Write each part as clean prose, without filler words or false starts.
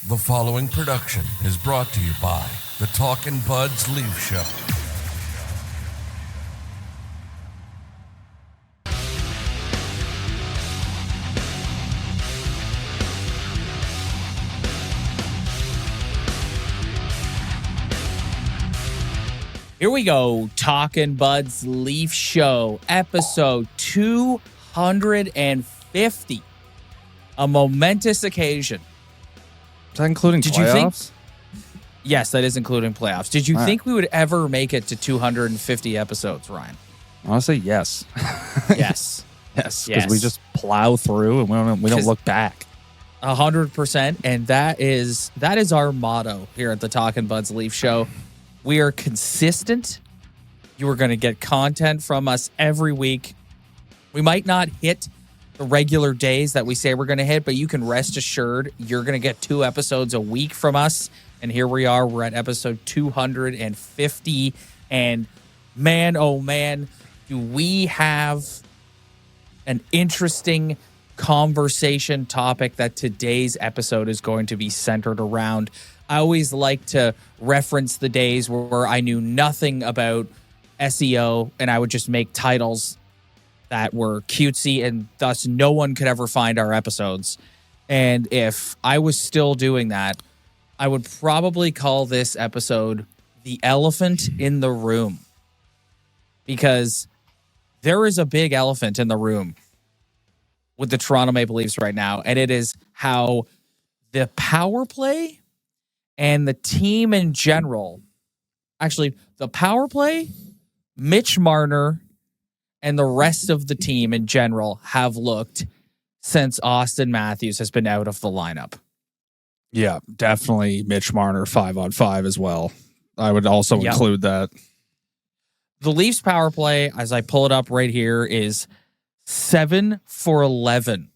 The following production is brought to you by the Talkin' Buds Leaf Show. Here we go, Talkin' Buds Leaf Show, episode 250. A momentous occasion. Is that including playoffs? You think? Yes, that is including playoffs. Did you think we would ever make it to 250 episodes, Ryan? Honestly, yes. Yes. Yes, because we just plow through and we don't look back. 100%, and that is our motto here at the Talkin' Buds Leaf Show. We are consistent. You are going to get content from us every week. We might not hit the regular days that we say we're going to hit, but you can rest assured you're going to get 2 episodes a week from us. And here we are. We're at episode 250. And man, oh man, do we have an interesting conversation topic that today's episode is going to be centered around. I always like to reference the days where I knew nothing about SEO and I would just make titles that were cutesy and thus no one could ever find our episodes. And if I was still doing that, I would probably call this episode The Elephant in the Room. Because there is a big elephant in the room with the Toronto Maple Leafs right now, and it is how the power play and the team in general, actually the power play, Mitch Marner, and the rest of the team in general have looked since Auston Matthews has been out of the lineup. Yeah, definitely Mitch Marner 5-on-5 as well. I would also include that. The Leafs power play, as I pull it up right here, is 7 for 11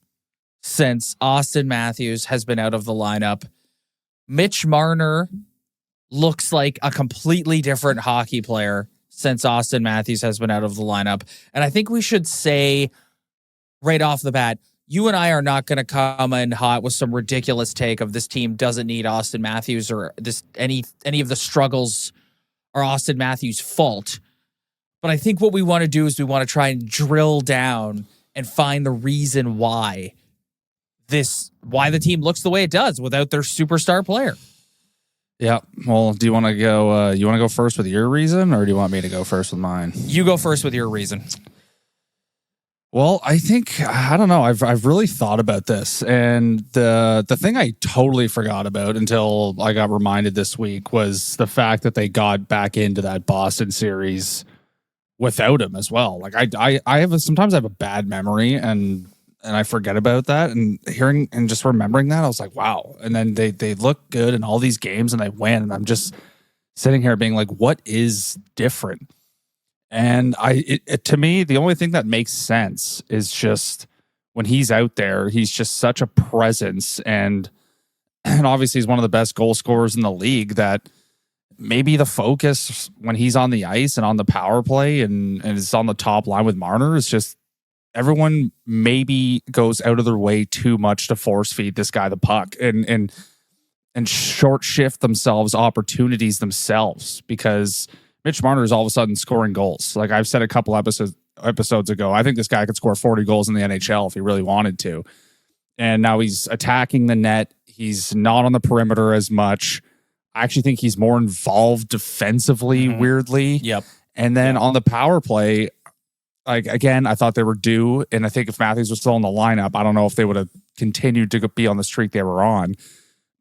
since Auston Matthews has been out of the lineup. Mitch Marner looks like a completely different hockey player since Auston Matthews has been out of the lineup. And I think we should say right off the bat, you and I are not going to come in hot with some ridiculous take of this team doesn't need Auston Matthews or this any of the struggles are Auston Matthews' fault. But I think what we want to do is we want to try and drill down and find the reason why the team looks the way it does without their superstar player. Yeah. Well, do you want to go? You want to go first with your reason, or do you want me to go first with mine? You go first with your reason. Well, I don't know. I've really thought about this, and the thing I totally forgot about until I got reminded this week was the fact that they got back into that Boston series without him as well. Like I sometimes I have a bad memory and I forget about that, and hearing and just remembering that, I was like, wow. And then they look good in all these games and they win. And I'm just sitting here being like, what is different? And to me, the only thing that makes sense is just when he's out there, he's just such a presence. And obviously he's one of the best goal scorers in the league, that maybe the focus when he's on the ice and on the power play and is on the top line with Marner is just, everyone maybe goes out of their way too much to force feed this guy the puck and short shift themselves opportunities themselves, because Mitch Marner is all of a sudden scoring goals. Like I've said a couple episodes ago, I think this guy could score 40 goals in the NHL if he really wanted to. And now he's attacking the net. He's not on the perimeter as much. I actually think he's more involved defensively, weirdly. Yep. And then on the power play, like, again, I thought they were due. And I think if Matthews was still in the lineup, I don't know if they would have continued to be on the streak they were on.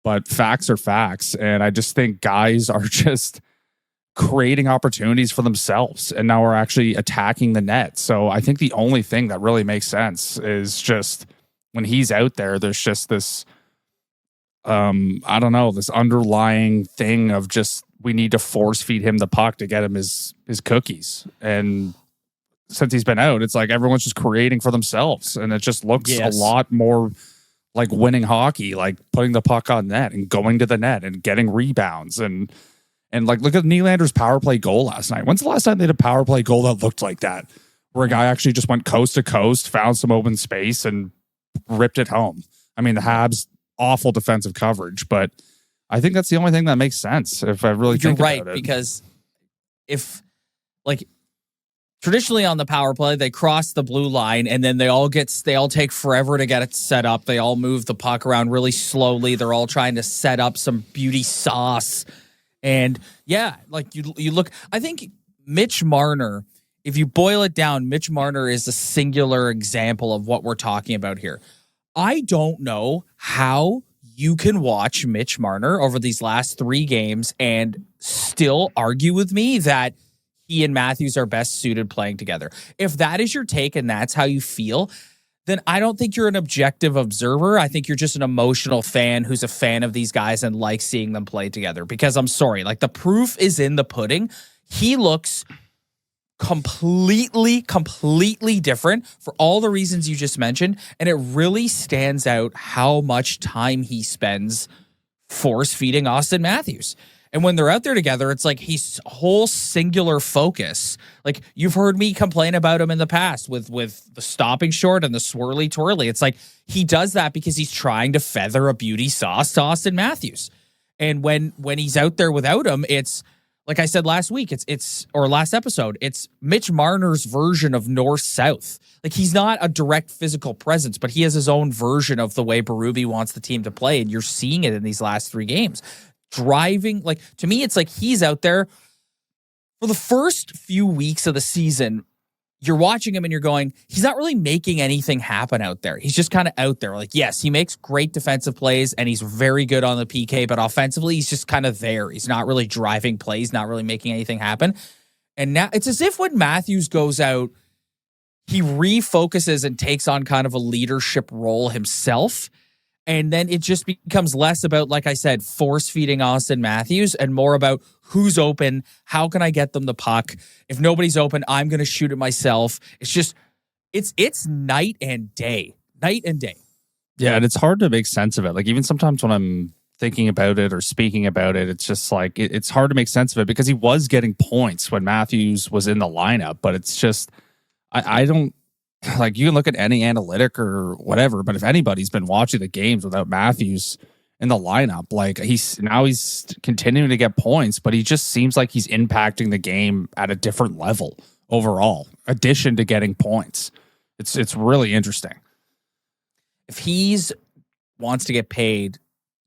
But facts are facts. And I just think guys are just creating opportunities for themselves. And now we're actually attacking the net. So I think the only thing that really makes sense is just when he's out there, there's just this, I don't know, this underlying thing of just, we need to force feed him the puck to get him his cookies. And since he's been out, it's like everyone's just creating for themselves, and it just looks a lot more like winning hockey, like putting the puck on net and going to the net and getting rebounds and like, look at Nylander's power play goal last night. When's the last time they had a power play goal that looked like that, where a guy actually just went coast to coast, found some open space and ripped it home? I mean, the Habs awful defensive coverage, but I think that's the only thing that makes sense if I really think about it. You're right, because if like traditionally on the power play, they cross the blue line and then they all take forever to get it set up. They all move the puck around really slowly. They're all trying to set up some beauty sauce. And yeah, like you look, I think Mitch Marner, if you boil it down, Mitch Marner is a singular example of what we're talking about here. I don't know how you can watch Mitch Marner over these last 3 games and still argue with me that he and Matthews are best suited playing together. If that is your take and that's how you feel, then I don't think you're an objective observer. I think you're just an emotional fan who's a fan of these guys and likes seeing them play together. Because I'm sorry, like the proof is in the pudding. He looks completely different for all the reasons you just mentioned. And it really stands out how much time he spends force feeding Auston Matthews. And when they're out there together, it's like he's whole singular focus. Like you've heard me complain about him in the past with the stopping short and the swirly twirly. It's like he does that because he's trying to feather a beauty sauce to Auston Matthews. And when he's out there without him, it's like I said last week, or last episode, it's Mitch Marner's version of north-south. Like he's not a direct physical presence, but he has his own version of the way Berube wants the team to play. And you're seeing it in these last 3 games. Driving, like to me, it's like he's out there for the first few weeks of the season. You're watching him and you're going, he's not really making anything happen out there. He's just kind of out there. Like, yes, he makes great defensive plays and he's very good on the PK, but offensively, he's just kind of there. He's not really driving plays, not really making anything happen. And now it's as if when Matthews goes out, he refocuses and takes on kind of a leadership role himself. And then it just becomes less about, like I said, force feeding Auston Matthews and more about who's open. How can I get them the puck? If nobody's open, I'm going to shoot it myself. It's just, it's night and day. Yeah. And it's hard to make sense of it. Like even sometimes when I'm thinking about it or speaking about it, it's just like, it's hard to make sense of it because he was getting points when Matthews was in the lineup, but it's just, I don't, like you can look at any analytic or whatever, but if anybody's been watching the games without Matthews in the lineup, like he's continuing to get points, but he just seems like he's impacting the game at a different level overall, addition to getting points. It's really interesting. If he's wants to get paid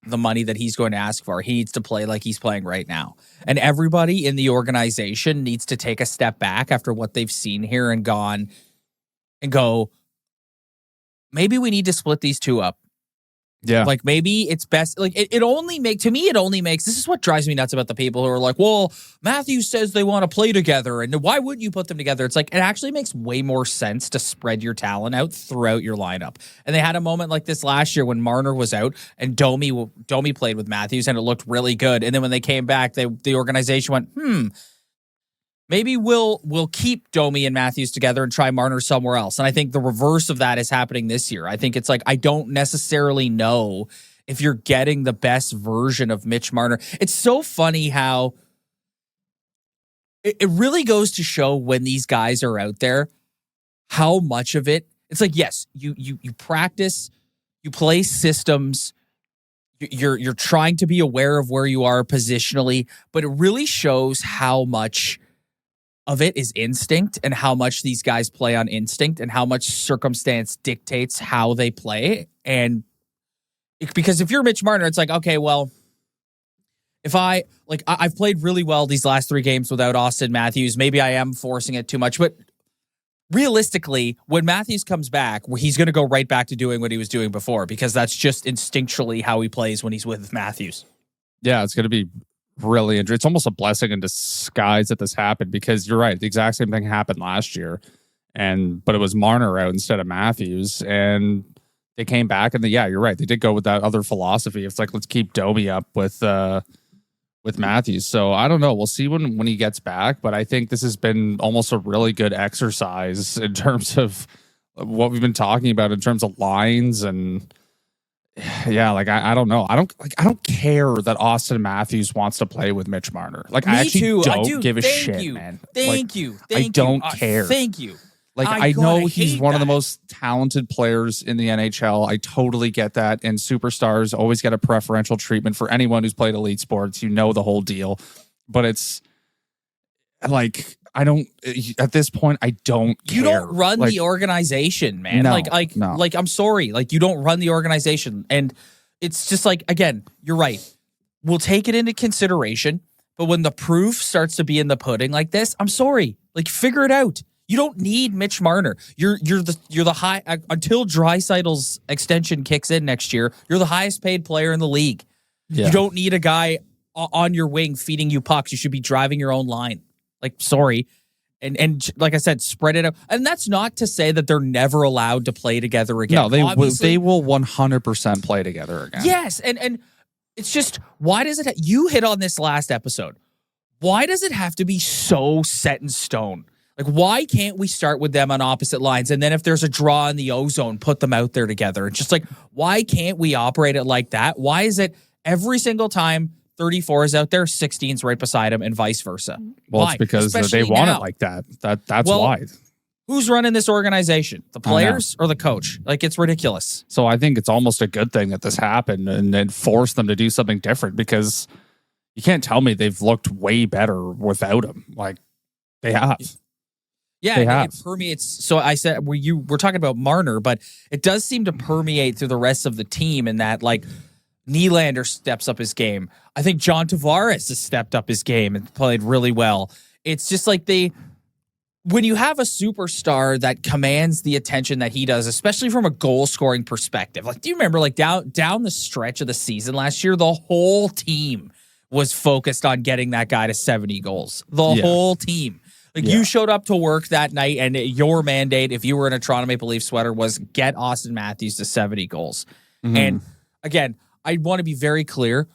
the money that he's going to ask for, he needs to play like he's playing right now. And everybody in the organization needs to take a step back after what they've seen here and go, maybe we need to split these 2 up. Yeah. Like maybe it's best, like it only makes, this is what drives me nuts about the people who are like, well, Matthews says they want to play together and why wouldn't you put them together? It's like, it actually makes way more sense to spread your talent out throughout your lineup. And they had a moment like this last year when Marner was out and Domi played with Matthews and it looked really good. And then when they came back, the organization went, maybe we'll keep Domi and Matthews together and try Marner somewhere else. And I think the reverse of that is happening this year. I think it's like, I don't necessarily know if you're getting the best version of Mitch Marner. It's so funny how it really goes to show when these guys are out there, how much of it, it's like, yes, you practice, you play systems, you're trying to be aware of where you are positionally, but it really shows how much of it is instinct and how much these guys play on instinct and how much circumstance dictates how they play. And because if you're Mitch Marner, it's like, okay, well, if I've played really well these last 3 games without Auston Matthews, maybe I am forcing it too much, but realistically, when Matthews comes back, he's going to go right back to doing what he was doing before because that's just instinctually how he plays when he's with Matthews. Yeah, it's going to be really interesting. It's almost a blessing in disguise that this happened because you're right. The exact same thing happened last year, but it was Marner out instead of Matthews, and they came back and yeah, you're right. They did go with that other philosophy. It's like let's keep Domi up with Matthews. So I don't know. We'll see when he gets back, but I think this has been almost a really good exercise in terms of what we've been talking about in terms of lines and. Yeah, like I don't know. I don't care that Auston Matthews wants to play with Mitch Marner. Like I actually don't give a shit, man. Thank you. I don't care. Thank you. Like, I know he's one of the most talented players in the NHL. I totally get that. And superstars always get a preferential treatment for anyone who's played elite sports. You know the whole deal. But it's like, at this point, I don't care. You don't run the organization, man. No, like, I'm sorry. Like, you don't run the organization. And it's just like, again, you're right. We'll take it into consideration. But when the proof starts to be in the pudding like this, I'm sorry. Like, figure it out. You don't need Mitch Marner. You're the high until Draisaitl's extension kicks in next year. You're the highest paid player in the league. Yeah. You don't need a guy on your wing feeding you pucks. You should be driving your own line. Like, sorry. And like I said, spread it out. And that's not to say that they're never allowed to play together again. No, they will 100% play together again. Yes, and it's just, why does it? You hit on this last episode. Why does it have to be so set in stone? Like, why can't we start with them on opposite lines? And then if there's a draw in the ozone, put them out there together. It's just like, why can't we operate it like that? Why is it every single time 34 is out there, 16's right beside him, and vice versa? Well, why? It's because they want it like that. That's why. Who's running this organization? The players or the coach? Like, it's ridiculous. So I think it's almost a good thing that this happened and forced them to do something different, because you can't tell me they've looked way better without him. Like, they have. Yeah, it permeates. So I said we're talking about Marner, but it does seem to permeate through the rest of the team in that, like, Nylander steps up his game. I think John Tavares has stepped up his game and played really well. It's just like when you have a superstar that commands the attention that he does, especially from a goal scoring perspective. Like, do you remember, like, down the stretch of the season last year, the whole team was focused on getting that guy to 70 goals. The whole team. Like, you showed up to work that night, and your mandate, if you were in a Toronto Maple Leaf sweater, was get Auston Matthews to 70 goals. Mm-hmm. And again, I want to be very clear.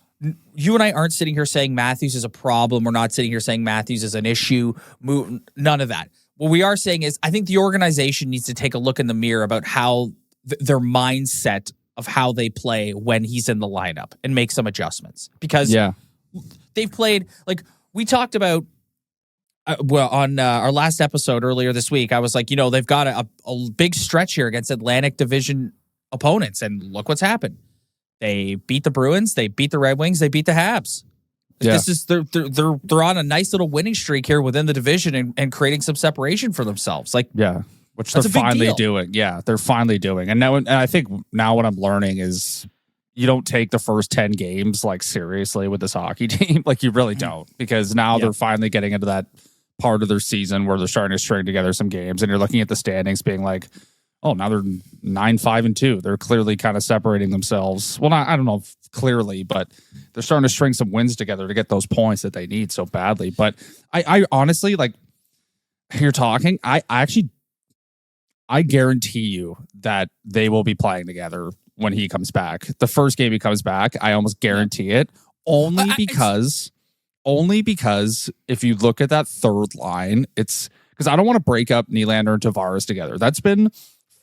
You and I aren't sitting here saying Matthews is a problem. We're not sitting here saying Matthews is an issue. None of that. What we are saying is, I think the organization needs to take a look in the mirror about how their mindset of how they play when he's in the lineup and make some adjustments. Because they've played, like we talked about, on our last episode earlier this week, I was like, they've got a big stretch here against Atlantic Division opponents, and look what's happened. They beat the Bruins, they beat the Red Wings, they beat the Habs. Yeah. This is they're on a nice little winning streak here within the division and creating some separation for themselves. Like, which they're finally doing. Yeah, they're finally doing. And I think now what I'm learning is, you don't take the first 10 games like seriously with this hockey team. Like, you really don't, because now they're finally getting into that part of their season where they're starting to string together some games, and you're looking at the standings being like, oh, now they're 9-5-2. They're clearly kind of separating themselves. Well, I don't know if clearly, but they're starting to string some wins together to get those points that they need so badly. But I honestly, like, you're talking, I guarantee you that they will be playing together when he comes back. The first game he comes back, I almost guarantee it. Only because if you look at that third line, it's because I don't want to break up Nylander and Tavares together. That's been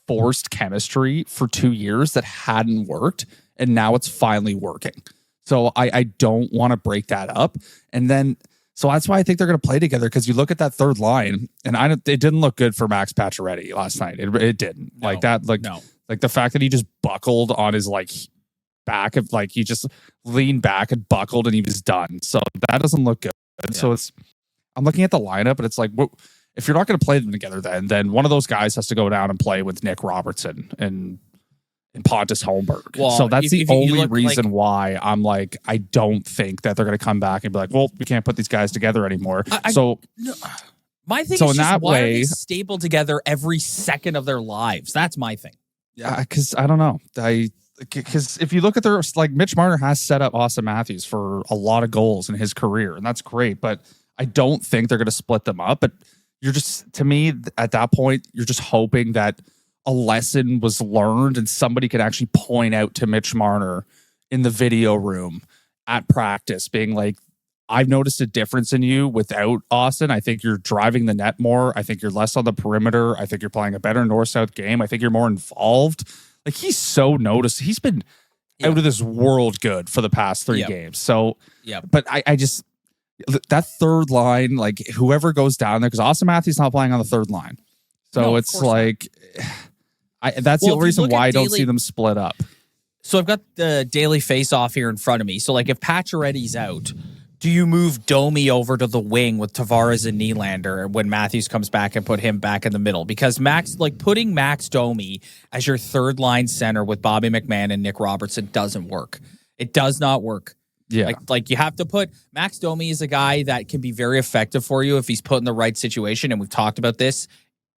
forced chemistry for 2 years that hadn't worked, and now it's finally working. So I don't want to break that up. And then, so that's why I think they're going to play together, because you look at that third line, and it didn't look good for Max Pacioretty last night. It didn't. Like the fact that he just buckled on his back, of he just leaned back and buckled and he was done. So that doesn't look good. Yeah. So I'm looking at the lineup, and it's like, if you're not going to play them together, then one of those guys has to go down and play with Nick Robertson and Pontus Holmberg. Well, so that's the only reason why I'm like, I don't think that they're going to come back and be like, well, we can't put these guys together anymore. My thing is, just, why are they stapled together every second of their lives? That's my thing. Yeah, because I don't know. Because if you look at their, like, Mitch Marner has set up Auston Matthews for a lot of goals in his career, and that's great. But I don't think they're going to split them up. But you're just, to me, at that point, you're just hoping that a lesson was learned and somebody could actually point out to Mitch Marner in the video room at practice, being like, I've noticed a difference in you without Auston. I think you're driving the net more. I think you're less on the perimeter. I think you're playing a better north-south game. I think you're more involved. Like, he's so noticed. He's been out of this world good for the past 3 games. So, but I just, that third line, like, whoever goes down there, because Auston Matthews not playing on the third line. So No, of it's course not. like, that's the Well, only if you reason look why at I don't daily- see them split up. So I've got the daily face-off here in front of me. So, like, if Pacioretty's out, do you move Domi over to the wing with Tavares and Nylander when Matthews comes back and put him back in the middle? Because putting Max Domi as your third-line center with Bobby McMahon and Nick Robertson doesn't work. It does not work. Yeah. Like you have to put Max Domi is a guy that can be very effective for you if he's put in the right situation. And we've talked about this.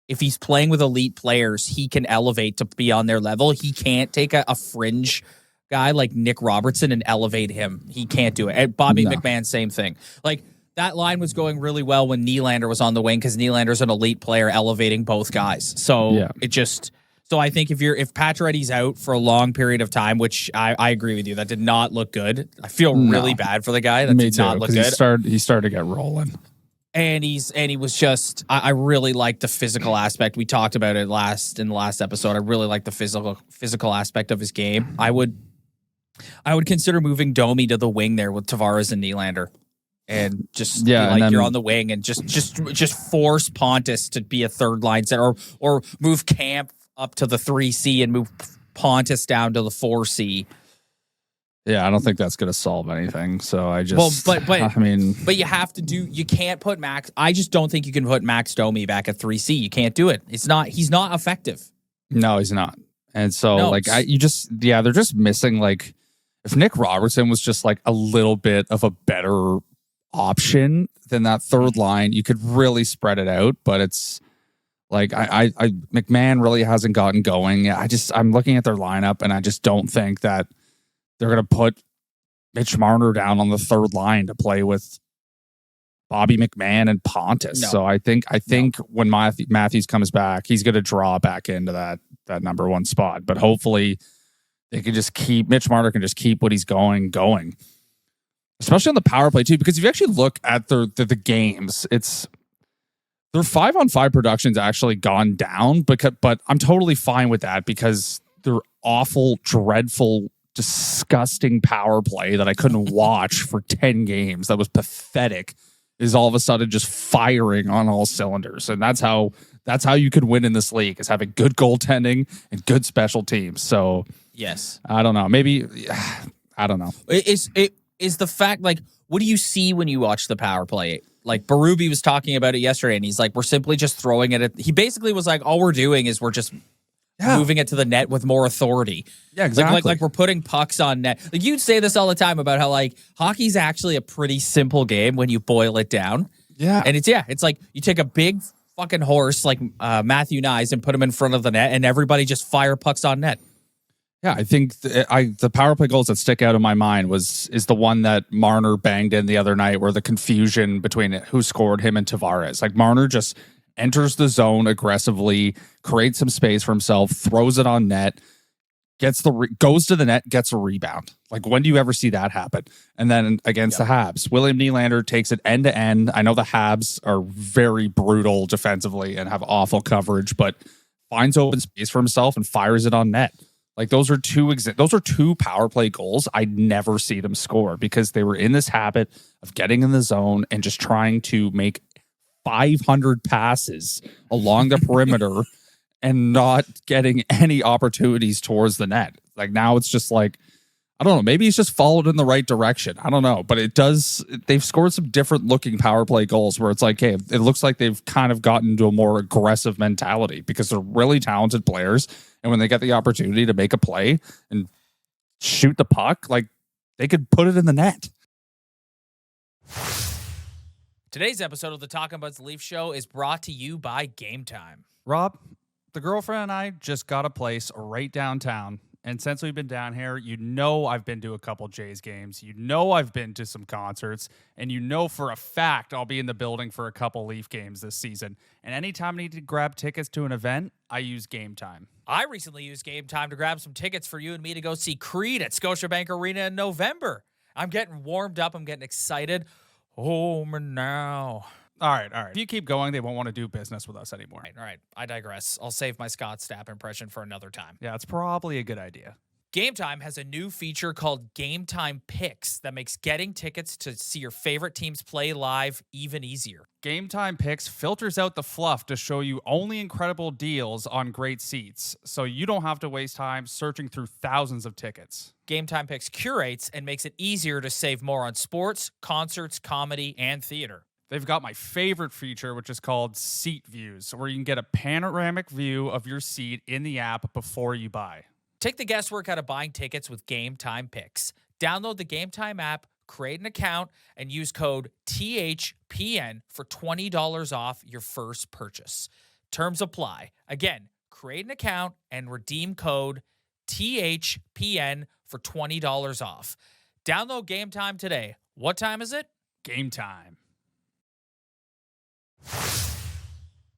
If he's playing with elite players, he can elevate to be on their level. He can't take a fringe guy like Nick Robertson and elevate him. He can't do it. And Bobby McMahon, same thing. Like that line was going really well when Nylander was on the wing because Nylander's an elite player elevating both guys. So So I think if Pacioretty's out for a long period of time, which I agree with you, that did not look good. I feel really bad for the guy. That did not look good. He started to get rolling. And he was just, I really like the physical aspect. We talked about it in the last episode. I really like the physical aspect of his game. I would consider moving Domi to the wing there with Tavares and Nylander. And just you're on the wing and just force Pontus to be a third line center or move Camp up to the 3C and move Pontus down to the 4C. Yeah, I don't think that's going to solve anything. So I just, but you have to you can't put Max. I just don't think you can put Max Domi back at 3C. You can't do it. He's not effective. No, he's not. And so they're just missing, like, if Nick Robertson was just like a little bit of a better option than that third line, you could really spread it out. But it's like, McMahon really hasn't gotten going. I'm looking at their lineup and I just don't think that they're going to put Mitch Marner down on the third line to play with Bobby McMahon and Pontus. No. So I think when Matthews comes back, he's going to draw back into that number one spot. But hopefully they can just Mitch Marner can just keep what he's going, especially on the power play too. Because if you actually look at the games, their 5-on-5 production's actually gone down. But I'm totally fine with that because they're awful, dreadful, disgusting power play that I couldn't watch for 10 games. That was pathetic. Is all of a sudden just firing on all cylinders. And that's how you could win in this league, is having good goaltending and good special teams. So yes, I don't know. Maybe I don't know. It is the fact, like, what do you see when you watch the power play? Like Berube was talking about it yesterday and he's like, we're simply just throwing it at, he basically was like, all we're doing is we're just moving it to the net with more authority. Yeah, exactly. Like we're putting pucks on net. Like you'd say this all the time about how like hockey's actually a pretty simple game when you boil it down. Yeah. And it's like you take a big fucking horse like Matthew Nyes and put him in front of the net and everybody just fire pucks on net. Yeah, I think the power play goals that stick out in my mind is the one that Marner banged in the other night, where the confusion between who scored, him and Tavares. Like Marner just enters the zone aggressively, creates some space for himself, throws it on net, goes to the net, gets a rebound. Like, when do you ever see that happen? And then against the Habs, William Nylander takes it end to end. I know the Habs are very brutal defensively and have awful coverage, but finds open space for himself and fires it on net. Like, those are two power play goals. I never see them score because they were in this habit of getting in the zone and just trying to make 500 passes along the perimeter and not getting any opportunities towards the net. Like, now it's just like, I don't know, maybe he's just followed in the right direction. I don't know, but they've scored some different looking power play goals where it's like, hey, it looks like they've kind of gotten into a more aggressive mentality because they're really talented players. And when they get the opportunity to make a play and shoot the puck, like, they could put it in the net. Today's episode of the Talking Buds Leaf Show is brought to you by Game Time. Rob, the girlfriend and I just got a place right downtown. And since we've been down here, I've been to a couple Jays games. I've been to some concerts. And for a fact I'll be in the building for a couple Leaf games this season. And anytime I need to grab tickets to an event, I use Game Time. I recently used Game Time to grab some tickets for you and me to go see Creed at Scotiabank Arena in November. I'm getting warmed up. I'm getting excited. Home and now. All right. If you keep going, they won't want to do business with us anymore. All right. I digress. I'll save my Scott Stapp impression for another time. Yeah, it's probably a good idea. GameTime has a new feature called GameTime Picks that makes getting tickets to see your favorite teams play live even easier. GameTime Picks filters out the fluff to show you only incredible deals on great seats, so you don't have to waste time searching through thousands of tickets. GameTime Picks curates and makes it easier to save more on sports, concerts, comedy, and theater. They've got my favorite feature, which is called Seat Views, where you can get a panoramic view of your seat in the app before you buy. Take the guesswork out of buying tickets with GameTime Picks. Download the GameTime app, create an account, and use code THPN for $20 off your first purchase. Terms apply. Again, create an account and redeem code THPN for $20 off. Download GameTime today. What time is it? Game time.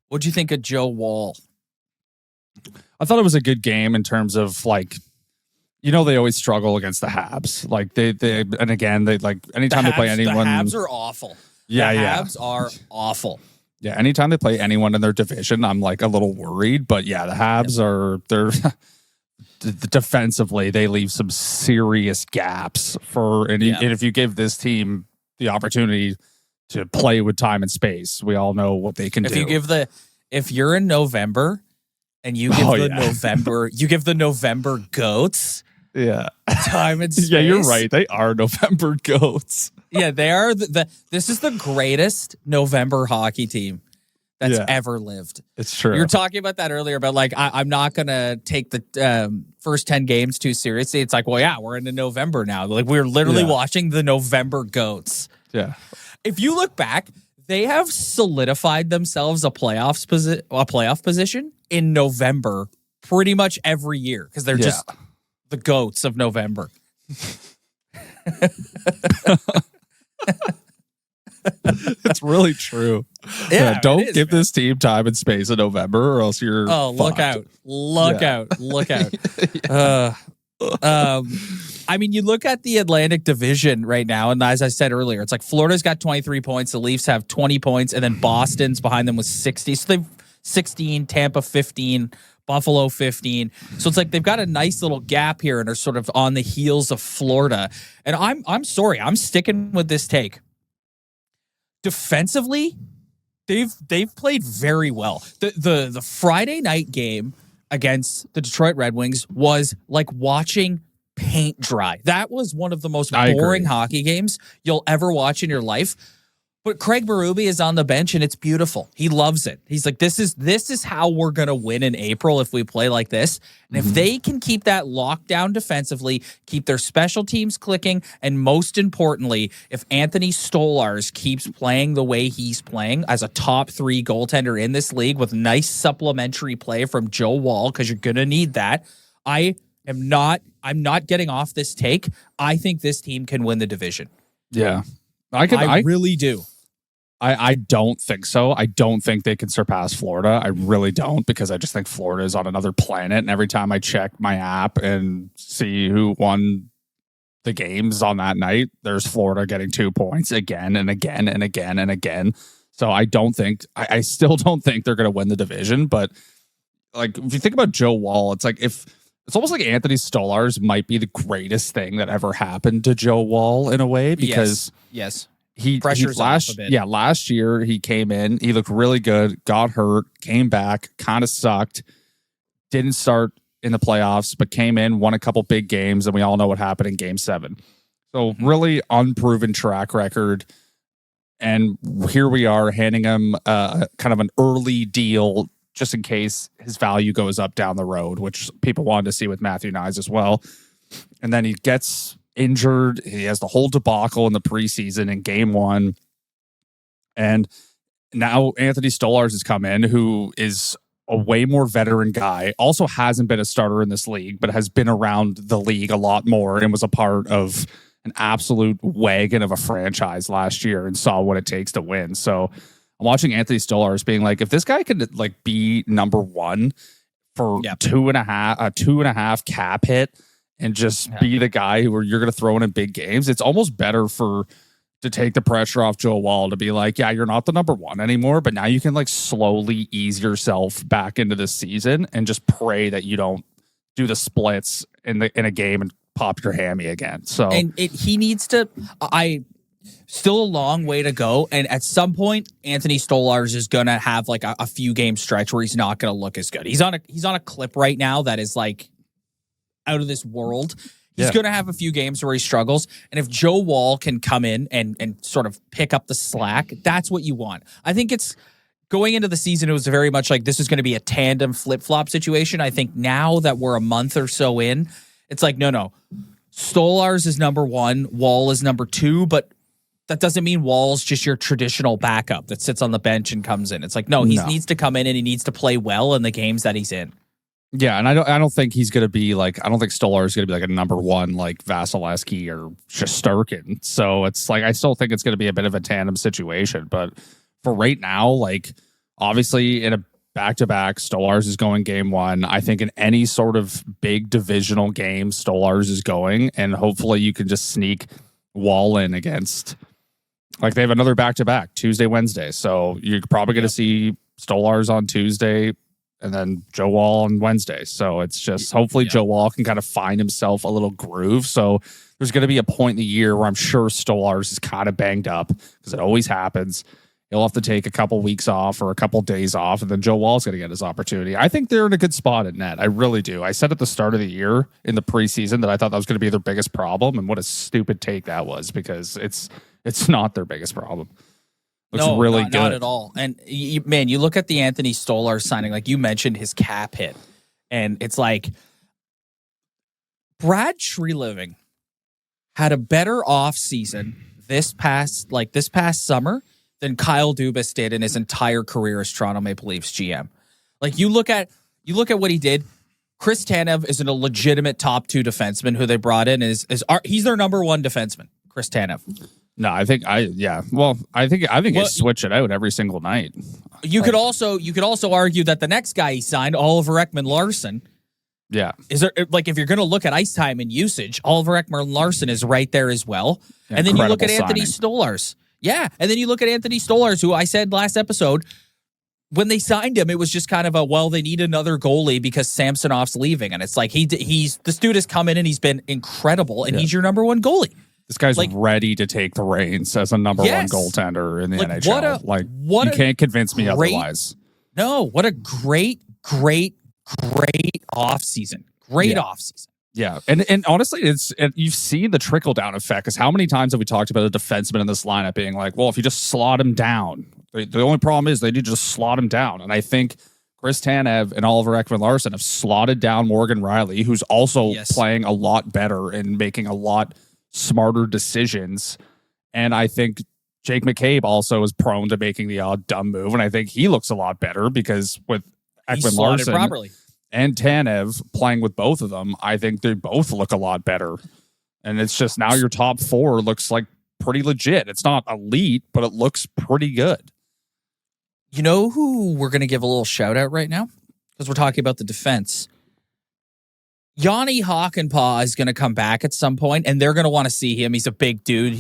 What'd you think of Joe Woll? I thought it was a good game in terms of like, you know, they always struggle against the Habs. Like they and again, they like anytime they play anyone. The Habs are awful. Yeah, the Habs are awful. Yeah, anytime they play anyone in their division, I'm like a little worried. But yeah, the Habs they're defensively, they leave some serious gaps and if you give this team the opportunity to play with time and space, we all know what they can do. If you're in November and you give the November goats time and space. Yeah, you're right. They are November goats. Yeah, they are. This is the greatest November hockey team that's ever lived. It's true. You were talking about that earlier, about like, I'm not going to take the first 10 games too seriously. It's like, well, yeah, we're into November now. Like, we're literally watching the November goats. Yeah. If you look back, they have solidified themselves a playoff position in November pretty much every year because they're just the goats of November. It's really true. Yeah, don't give this team time and space in November, or else you're fucked. Look out. I mean, you look at the Atlantic Division right now, and as I said earlier, it's like Florida's got 23 points, the Leafs have 20 points, and then Boston's behind them with 60. So they've 16, Tampa 15, Buffalo 15. So it's like they've got a nice little gap here and are sort of on the heels of Florida. And I'm sorry, I'm sticking with this take. Defensively, they've played very well. The Friday night game against the Detroit Red Wings was like watching paint dry. That was one of the most boring hockey games you'll ever watch in your life. But Craig Berube is on the bench and it's beautiful. He loves it. He's like, this is how we're going to win in April if we play like this. And if they can keep that locked down defensively, keep their special teams clicking, and most importantly, if Anthony Stolarz keeps playing the way he's playing as a top 3 goaltender in this league with nice supplementary play from Joe Woll, because you're going to need that. I'm not getting off this take. I think this team can win the division. Yeah. I really do. I don't think so. I don't think they can surpass Florida. I really don't, because I just think Florida is on another planet. And every time I check my app and see who won the games on that night, there's Florida getting 2 points again and again and again and again. So I still don't think they're going to win the division. But like, if you think about Joe Woll, it's like it's almost like Anthony Stolarz might be the greatest thing that ever happened to Joe Woll in a way, because yes. Last year he came in, he looked really good, got hurt, came back, kind of sucked, didn't start in the playoffs, but came in, won a couple big games, and we all know what happened in Game 7. So really unproven track record, and here we are handing him kind of an early deal just in case his value goes up down the road, which people wanted to see with Matthew Nyes as well. And then he gets injured. He has the whole debacle in the preseason in Game 1. And now Anthony Stolarz has come in, who is a way more veteran guy, also hasn't been a starter in this league, but has been around the league a lot more and was a part of an absolute wagon of a franchise last year and saw what it takes to win. So I'm watching Anthony Stolarz being like, if this guy could like be number 1 for 2.5 cap hit, and just be the guy who you're going to throw in big games, it's almost better to take the pressure off Joe Woll, to be like, yeah, you're not the number 1 anymore, but now you can like slowly ease yourself back into this season and just pray that you don't do the splits in a game and pop your hammy again. So he needs to. Still a long way to go, and at some point, Anthony Stolarz is gonna have like a few game stretch where he's not gonna look as good. He's on a clip right now that is like out of this world. He's gonna have a few games where he struggles, and if Joe Woll can come in and sort of pick up the slack, that's what you want. I think it's going into the season. It was very much like this is going to be a tandem flip flop situation. I think now that we're a month or so in, it's like no. Stolarz is number one, Woll is number two, but that doesn't mean Woll's just your traditional backup that sits on the bench and comes in. It's like, no, he needs to come in and he needs to play well in the games that he's in. Yeah, and I don't think he's going to be like, I don't think Stolarz is going to be like a number one like Vasilevsky or Shesterkin. So it's like, I still think it's going to be a bit of a tandem situation. But for right now, like obviously in a back-to-back, Stolarz is going game one. I think in any sort of big divisional game, Stolarz is going, and hopefully you can just sneak Woll in against. Like they have another back-to-back Tuesday, Wednesday. So you're probably going to see Stolarz on Tuesday and then Joe Woll on Wednesday. So it's just hopefully Joe Woll can kind of find himself a little groove. So there's going to be a point in the year where I'm sure Stolarz is kind of banged up because it always happens. He'll have to take a couple weeks off or a couple days off, and then Joe Woll's going to get his opportunity. I think they're in a good spot at net. I really do. I said at the start of the year in the preseason that I thought that was going to be their biggest problem, and what a stupid take that was because it's not their biggest problem. Looks really good. Not at all. And you look at the Anthony Stolarz signing, like you mentioned his cap hit, and it's like Brad Treliving had a better offseason this past summer than Kyle Dubas did in his entire career as Toronto Maple Leafs GM. Like you look at what he did. Chris Tanev is a legitimate top two defenseman who they brought in. He's their number one defenseman, Chris Tanev. No, I think they switch it out every single night. You could also argue that the next guy he signed, Oliver Ekman-Larsson. Yeah. Is there like if you're going to look at ice time and usage, Oliver Ekman-Larsson is right there as well. And then you look at Anthony Stolarz. Yeah, and then you look at Anthony Stolarz, who I said last episode, when they signed him, it was just kind of they need another goalie because Samsonov's leaving, and it's like this dude has come in and he's been incredible, and he's your number one goalie. This guy's ready to take the reins as a number one goaltender in the NHL. You can't convince me otherwise. No, what a great offseason. Great offseason. Yeah, and honestly, you've seen the trickle down effect. Because how many times have we talked about a defenseman in this lineup being like, well, if you just slot him down, the only problem is they need to just slot him down. And I think Chris Tanev and Oliver Ekman-Larsson have slotted down Morgan Rielly, who's also playing a lot better and making a lot smarter decisions. And I think Jake McCabe also is prone to making the odd dumb move, and I think he looks a lot better because with Ekman-Larsson and Tanev playing with both of them, I think they both look a lot better. And it's just now your top four looks like pretty legit. It's not elite, but it looks pretty good. You know who we're going to give a little shout out right now? Because we're talking about the defense. Yanni Hakanpää is going to come back at some point, and they're going to want to see him. He's a big dude.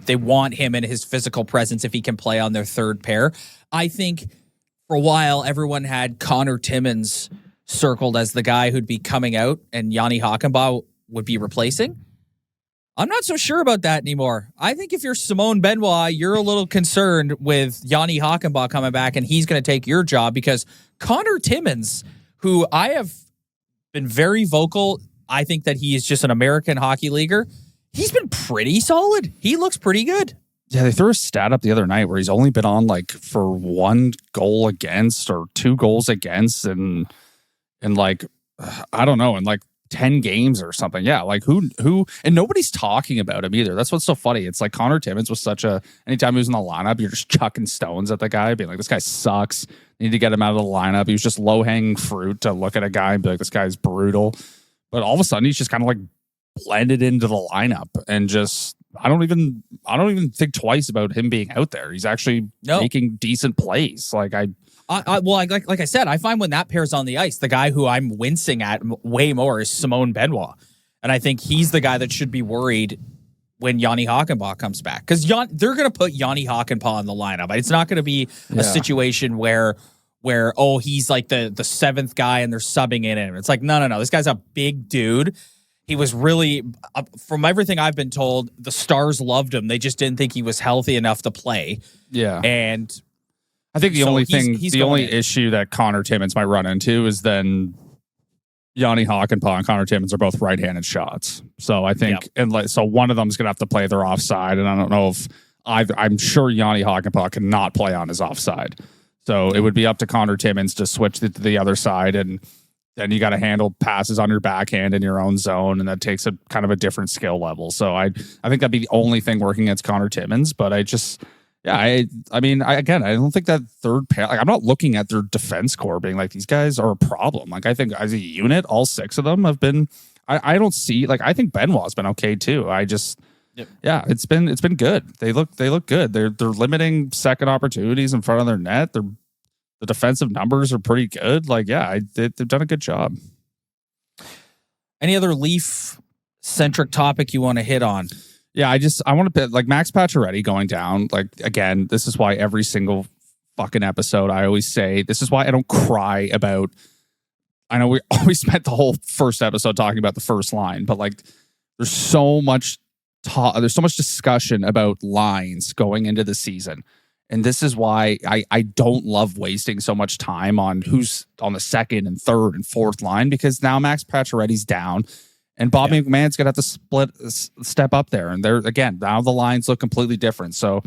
They want him and his physical presence if he can play on their third pair. I think for a while, everyone had Conor Timmins circled as the guy who'd be coming out and Yanni Hakanpää would be replacing. I'm not so sure about that anymore. I think if you're Simone Benoit, you're a little concerned with Yanni Hakanpää coming back and he's going to take your job because Conor Timmins, who I have been very vocal, I think that he is just an American hockey leaguer. He's been pretty solid. He looks pretty good. Yeah, they threw a stat up the other night where he's only been on like for 1 goal against or 2 goals against and like, I don't know, in like 10 games or something. Yeah, like who, and nobody's talking about him either. That's what's so funny. It's like Conor Timmins was anytime he was in the lineup, you're just chucking stones at the guy, being like, this guy sucks. You need to get him out of the lineup. He was just low-hanging fruit to look at a guy and be like, this guy's brutal. But all of a sudden, he's just kind of like blended into the lineup and just, I don't even think twice about him being out there. He's actually making decent plays. Like like I said, I find when that pair's on the ice, the guy who I'm wincing at way more is Simone Benoit. And I think he's the guy that should be worried when Yanni Hakanpää comes back. Because they're going to put Yanni Hakanpää in the lineup. It's not going to be a situation where he's like the seventh guy and they're subbing in him. It's like, no. This guy's a big dude. he was really, from everything I've been told, the Stars loved him. They just didn't think he was healthy enough to play. Yeah. And I think the so only issue that Conor Timmins might run into is then Yanni Hakanpää and Conor Timmins are both right-handed shots. So I think, so one of them is going to have to play their offside, and I don't know if I'm sure Yanni Hakanpää cannot play on his offside. So it would be up to Conor Timmins to switch to the other side, and then you got to handle passes on your backhand in your own zone, and that takes a kind of a different skill level. So I think that'd be the only thing working against Conor Timmins. But I don't think that third pair. Like, I'm not looking at their defense core being like these guys are a problem. Like, I think as a unit, all 6 of them have been. I don't see, like, I think Benoit's been okay too. It's been good. They look good. They're limiting second opportunities in front of their net. The defensive numbers are pretty good. Like, they've done a good job. Any other Leaf centric topic you want to hit on? Yeah, I want to, like, Max Pacioretty going down. Like, again, this is why every single fucking episode I always say, this is why I don't cry about, I know we always spent the whole first episode talking about the first line, but like, there's so much discussion about lines going into the season. And this is why I don't love wasting so much time on who's on the second and third and fourth line, because now Max Pacioretty's down and Bobby McMahon's going to have to step up there. And now the lines look completely different. So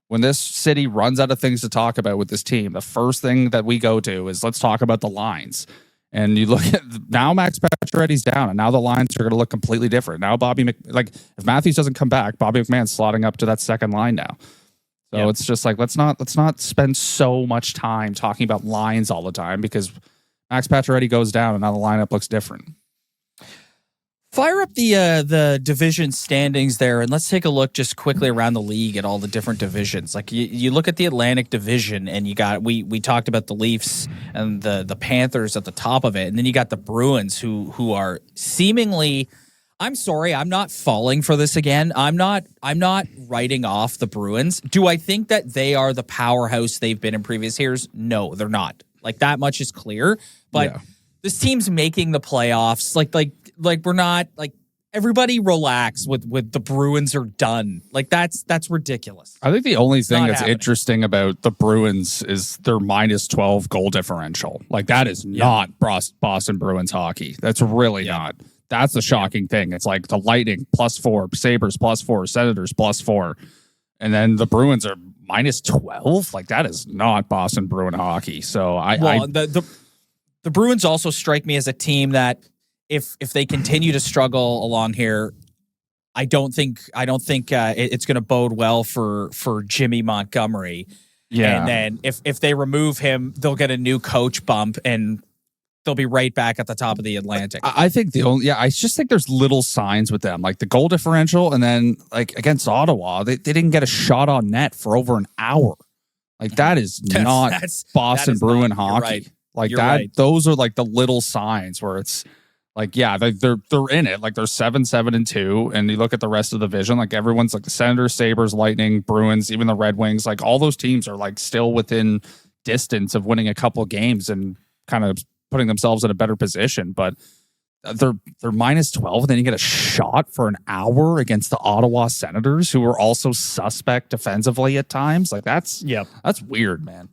when this city runs out of things to talk about with this team, the first thing that we go to is let's talk about the lines. And you look at now Max Pacioretty's down, and now the lines are going to look completely different. Now if Matthews doesn't come back, Bobby McMahon's slotting up to that second line now. So it's just like, let's not spend so much time talking about lines all the time, because Max Pacioretty goes down and now the lineup looks different. Fire up the division standings there, and let's take a look just quickly around the league at all the different divisions. Like, you look at the Atlantic Division, and you got we talked about the Leafs and the Panthers at the top of it, and then you got the Bruins who are seemingly. I'm sorry, I'm not falling for this again. I'm not writing off the Bruins. Do I think that they are the powerhouse they've been in previous years? No, they're not. Like, that much is clear. But this team's making the playoffs. Like we're not, like, everybody relax with the Bruins are done. Like, that's ridiculous. I think the only thing that's interesting about the Bruins is their -12 goal differential. Like, that is not Boston Bruins hockey. That's really not. That's the shocking thing. It's like the Lightning +4, Sabres +4, Senators +4, and then the Bruins are -12. Like, that is not Boston Bruin hockey. So the Bruins also strike me as a team that if they continue to struggle along here, I don't think it's going to bode well for Jimmy Montgomery. Yeah, and then if they remove him, they'll get a new coach bump and they'll be right back at the top of the Atlantic. I think I just think there's little signs with them, like the goal differential, and then like against Ottawa, they didn't get a shot on net for over an hour. Like, that is not Boston Bruin hockey. Right. Like, You're that, right. Those are like the little signs where it's like, they're in it. Like, they're 7-7-2, and you look at the rest of the division, like everyone's like the Senators, Sabres, Lightning, Bruins, even the Red Wings. Like, all those teams are like still within distance of winning a couple games and kind of putting themselves in a better position. But they're -12, and then you get a shot for an hour against the Ottawa Senators, who are also suspect defensively at times. Like, that's weird, man.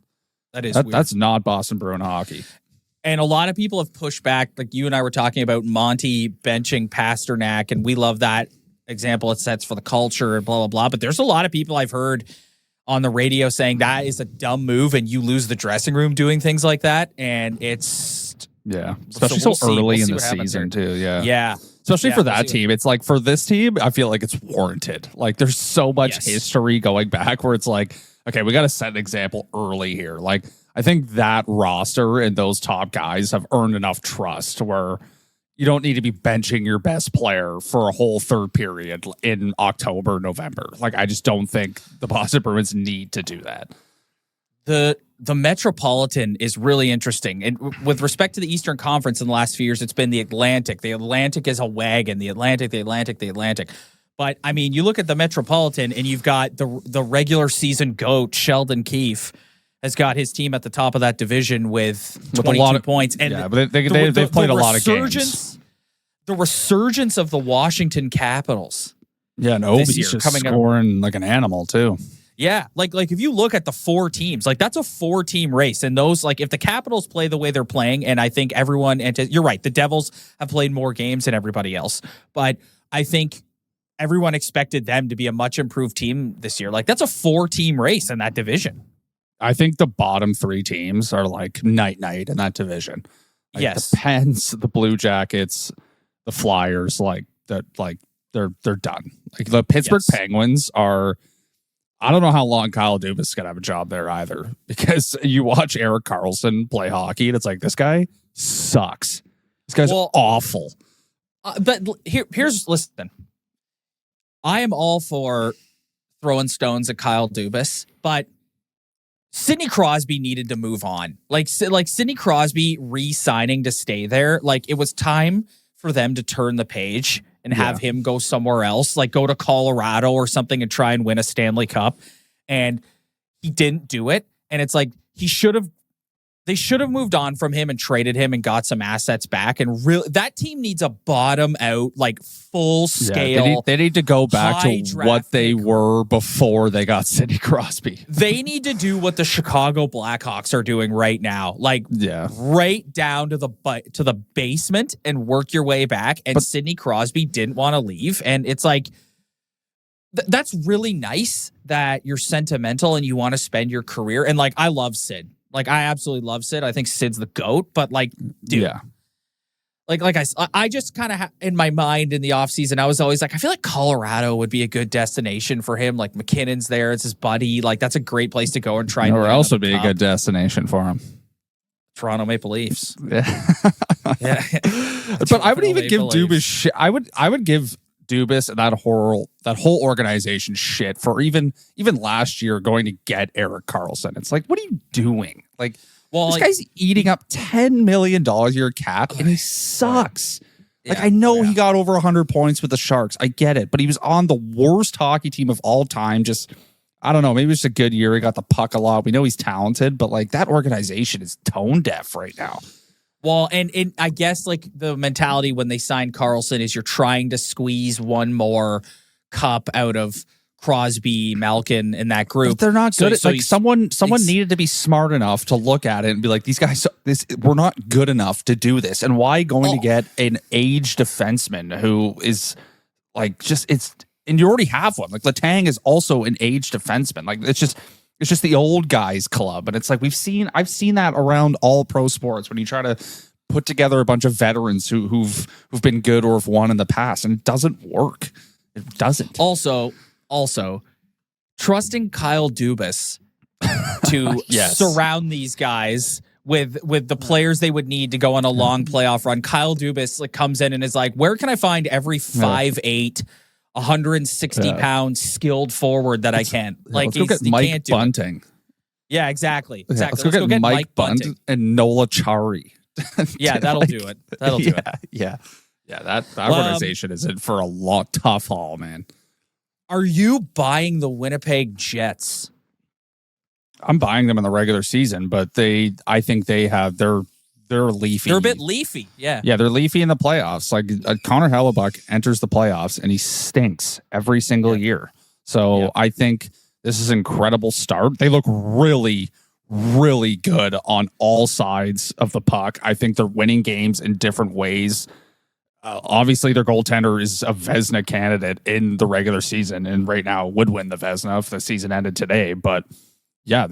That is weird. That's not Boston Bruin hockey. And a lot of people have pushed back. Like, you and I were talking about Monty benching Pasternak, and we love that example it sets for the culture and blah, blah, blah. But there's a lot of people I've heard on the radio saying that is a dumb move and you lose the dressing room doing things like that. And it's... Yeah. Especially so early in the season, too. Yeah. Yeah. Especially for that team. It's like, for this team, I feel like it's warranted. Like, there's so much history going back where it's like, okay, we got to set an example early here. Like, I think that roster and those top guys have earned enough trust where you don't need to be benching your best player for a whole third period in October, November. Like, I just don't think the Boston Bruins need to do that. The Metropolitan is really interesting. And with respect to the Eastern Conference in the last few years, it's been the Atlantic. The Atlantic is a wagon. The Atlantic. But, I mean, you look at the Metropolitan and you've got the regular season GOAT, Sheldon Keefe, has got his team at the top of that division with 22 points. And but they've played a lot of games. the resurgence of the Washington Capitals. Yeah, and Obi's year, just coming up. scoring like an animal too. Yeah, like if you look at the 4 teams, like that's a 4-team race. And those, like if the Capitals play the way they're playing, and I think everyone, and you're right, the Devils have played more games than everybody else, but I think everyone expected them to be a much improved team this year. Like that's a 4-team race in that division. I think the bottom 3 teams are like night in that division. Like Yes. the Pens, the Blue Jackets, the Flyers, like that, like they're done. Like the Pittsburgh Yes. Penguins are. I don't know how long Kyle Dubas is gonna have a job there either, because you watch Erik Karlsson play hockey and it's like, this guy sucks. This guy's awful. But here's listen. I am all for throwing stones at Kyle Dubas, but Sidney Crosby needed to move on. Like Sidney Crosby re-signing to stay there. Like it was time for them to turn the page and have him go somewhere else, like go to Colorado or something and try and win a Stanley Cup. And he didn't do it. And it's like they should have moved on from him and traded him and got some assets back. And really, that team needs a bottom out, like full scale. Yeah, they need to go back to what they pick. were before they got Sidney Crosby. They need to do what the Chicago Blackhawks are doing right now, like right down to the basement and work your way back. And Sidney Crosby didn't want to leave, and it's like that's really nice that you're sentimental and you want to spend your career. And like I love Sid. Like, I absolutely love Sid. I think Sid's the GOAT, but like, dude, like I just kind of in my mind in the offseason, I was always like, I feel like Colorado would be a good destination for him. Like McKinnon's there. It's his buddy. Like, that's a great place to go and try. Or else would be a good destination for him. Toronto Maple Leafs. Yeah. Yeah. But I would even give Dubas shit. I would give Dubas and that whole organization shit for even last year going to get Erik Karlsson. It's like, what are you doing? Like, this guy's eating up $10 million a year cap, and he sucks. Like, I know he got over 100 points with the Sharks. I get it, but he was on the worst hockey team of all time. Just, I don't know, maybe it's a good year. He got the puck a lot. We know he's talented, but like that organization is tone deaf right now. Well, and I guess like the mentality when they signed Karlsson is you're trying to squeeze one more cup out of Crosby, Malkin, and that group. But they're not good. Someone needed to be smart enough to look at it and be like, these guys, we're not good enough to do this. And why going to get an aged defenseman who is like and you already have one. Like Letang is also an aged defenseman. Like it's just the old guys club. And it's like I've seen that around all pro sports when you try to put together a bunch of veterans who've been good or have won in the past, and it doesn't work. It doesn't. Also, trusting Kyle Dubas to surround these guys with the players they would need to go on a long playoff run. Kyle Dubas like comes in and is like, where can I find every 5'8", 160-pound skilled forward that I can? Like, let's go get Mike Bunting. Yeah, exactly. Let's go get Mike Bunting and Nola Chari. Yeah, that'll do it. That'll do it. Yeah. That organization is in for a tough haul, man. Are you buying the Winnipeg Jets? I'm buying them in the regular season, but I think they're leafy. They're a bit leafy, yeah. Yeah, they're leafy in the playoffs. Like Connor Hellebuck enters the playoffs and he stinks every single year. So I think this is an incredible start. They look really, really good on all sides of the puck. I think they're winning games in different ways. Obviously, their goaltender is a Vezina candidate in the regular season, and right now would win the Vezina if the season ended today. But yeah,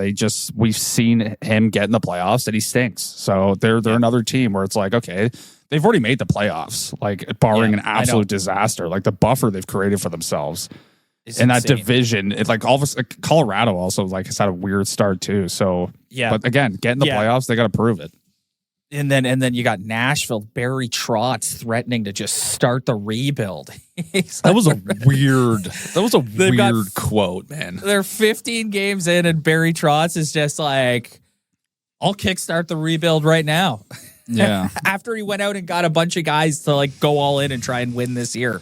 we've seen him get in the playoffs and he stinks. So they're another team where it's like, okay, they've already made the playoffs, like barring an absolute disaster. Like the buffer they've created for themselves in that division. It's like all of a Colorado also like has had a weird start too. So but again, get in the playoffs, they got to prove it. And then you got Nashville, Barry Trotz threatening to just start the rebuild. That was a weird quote, man. They're 15 games in and Barry Trotz is just like, I'll kickstart the rebuild right now. Yeah. After he went out and got a bunch of guys to like go all in and try and win this year.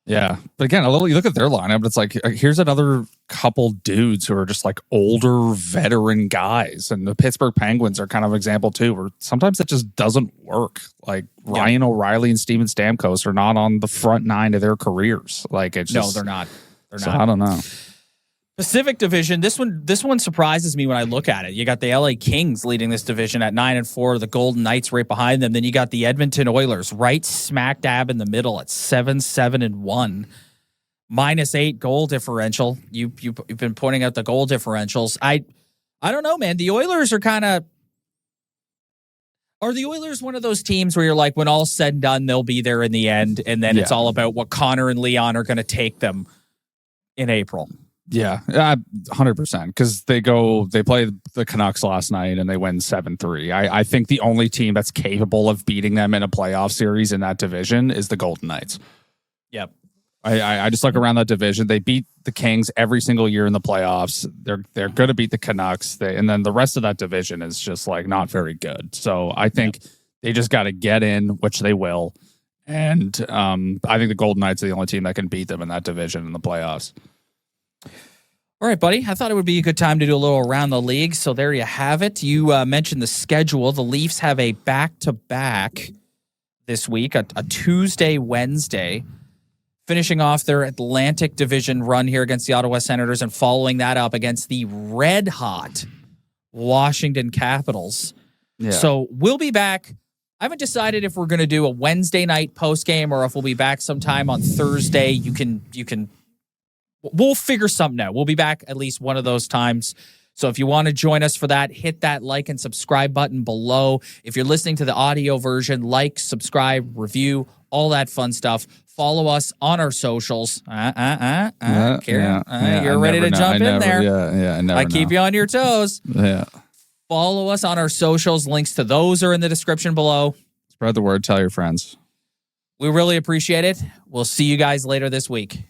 Yeah. But again, you look at their lineup, it's like, here's another couple dudes who are just like older veteran guys. And the Pittsburgh Penguins are kind of an example too, where sometimes it just doesn't work. Like Ryan O'Reilly and Steven Stamkos are not on the front nine of their careers. Like it's just, no, they're not. I don't know. Pacific Division, this one surprises me when I look at it. You got the LA Kings leading this division at 9-4, the Golden Knights right behind them. Then you got the Edmonton Oilers right smack dab in the middle at 7-7-1, -8 goal differential. You've been pointing out the goal differentials. I don't know, man. The Oilers are the Oilers one of those teams where you're like, when all's said and done, they'll be there in the end, and then it's all about what Connor and Leon are going to take them in April? Yeah, 100%. Because they play the Canucks last night and they win 7-3. I think the only team that's capable of beating them in a playoff series in that division is the Golden Knights. Yep. I just look around that division. They beat the Kings every single year in the playoffs. They're going to beat the Canucks. And then the rest of that division is just like not very good. So I think they just got to get in, which they will. And I think the Golden Knights are the only team that can beat them in that division in the playoffs. All right, buddy. I thought it would be a good time to do a little around the league. So there you have it. You mentioned the schedule. The Leafs have a back-to-back this week, a Tuesday, Wednesday, finishing off their Atlantic Division run here against the Ottawa Senators and following that up against the red-hot Washington Capitals. Yeah. So we'll be back. I haven't decided if we're going to do a Wednesday night post-game or if we'll be back sometime on Thursday. You can we'll figure something out. We'll be back at least one of those times. So if you want to join us for that, hit that like and subscribe button below. If you're listening to the audio version, like, subscribe, review, all that fun stuff. Follow us on our socials. Karen, you're ready to jump in there. Yeah, I keep you on your toes. Yeah. Follow us on our socials. Links to those are in the description below. Spread the word. Tell your friends. We really appreciate it. We'll see you guys later this week.